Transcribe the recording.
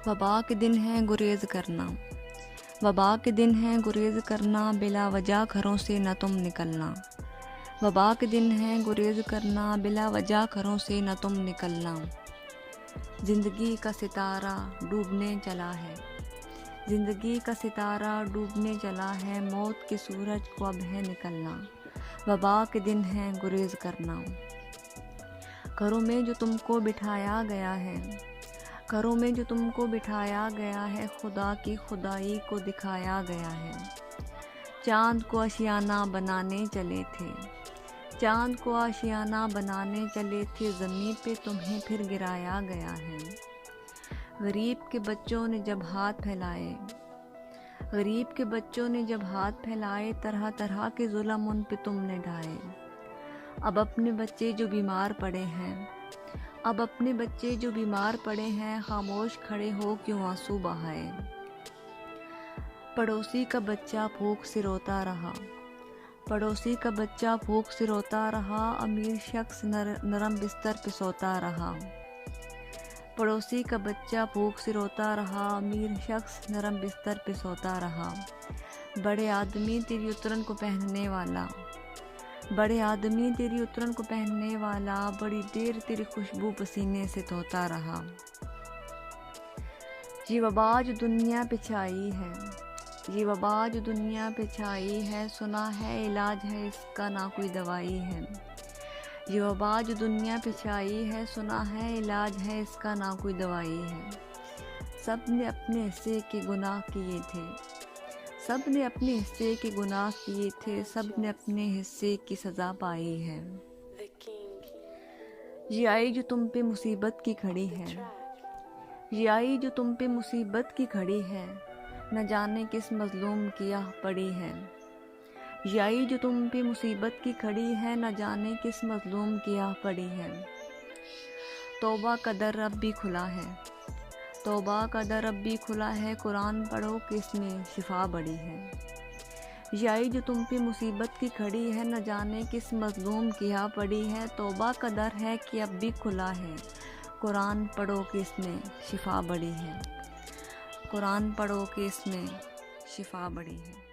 वबा के दिन है गुरेज करना, वबा के दिन है गुरेज करना, बिला वजह घरों से न तुम निकलना। वबा के दिन है गुरेज करना, बिला वजह घरों से न तुम निकलना। ज़िंदगी का सितारा डूबने चला है, ज़िंदगी का सितारा डूबने चला है, मौत के सूरज को अब है निकलना। वबा के दिन है गुरेज करना। घरों में जो तुमको बिठाया गया है, घरों में जो तुमको बिठाया गया है, खुदा की खुदाई को दिखाया गया है। चाँद को आशियाना बनाने चले थे, चाँद को आशियाना बनाने चले थे, ज़मीन पे तुम्हें फिर गिराया गया है। गरीब के बच्चों ने जब हाथ फैलाए, गरीब के बच्चों ने जब हाथ फैलाए, तरह तरह के जुल्म उन पे तुमने ढाए। अब अपने बच्चे जो बीमार पड़े हैं, अब अपने बच्चे जो बीमार पड़े हैं, खामोश खड़े हो क्यों आंसू बहाए। पड़ोसी का बच्चा भूख से रोता रहा, पड़ोसी का बच्चा भूख से रोता रहा, अमीर शख्स नरम बिस्तर पे सोता रहा। पड़ोसी का बच्चा भूख से रोता रहा, अमीर शख्स नरम बिस्तर पे सोता रहा। बड़े आदमी तेरी उतरन को पहनने वाला, बड़े आदमी तेरी उतरन को पहनने वाला, बड़ी देर तेरी खुशबू पसीने से धोता रहा। ये वबा जो दुनिया पे छाई है, ये वबा जो दुनिया पे छाई है, सुना है इलाज है इसका ना कोई दवाई है। ये वबा जो दुनिया पे छाई है, सुना है इलाज है इसका ना कोई दवाई है। सब ने अपने हिस्से के गुनाह किए थे, सब ने अपने हिस्से के गुनाह किए थे, सब ने अपने हिस्से की सज़ा पाई है। ये आई जो तुम पे मुसीबत की खड़ी है, ये आई जो तुम पे मुसीबत की खड़ी है, न जाने किस मज़लूम की आह पड़ी है। ये आई जो तुम पे मुसीबत की खड़ी है, न जाने किस मज़लूम की आह पड़ी है। तौबा का दर अब भी खुला है, तौबा का दर अब भी खुला है, कुरान पढ़ो कि इसमें शिफा बड़ी है। ये आई जो तुम पे मुसीबत की खड़ी है, न जाने किस मज़लूम की आ पड़ी है। तौबा का दर है कि अब भी खुला है, कुरान पढ़ो कि इसमें शिफा बड़ी है, कुरान पढ़ो कि इसमें शिफा बड़ी है।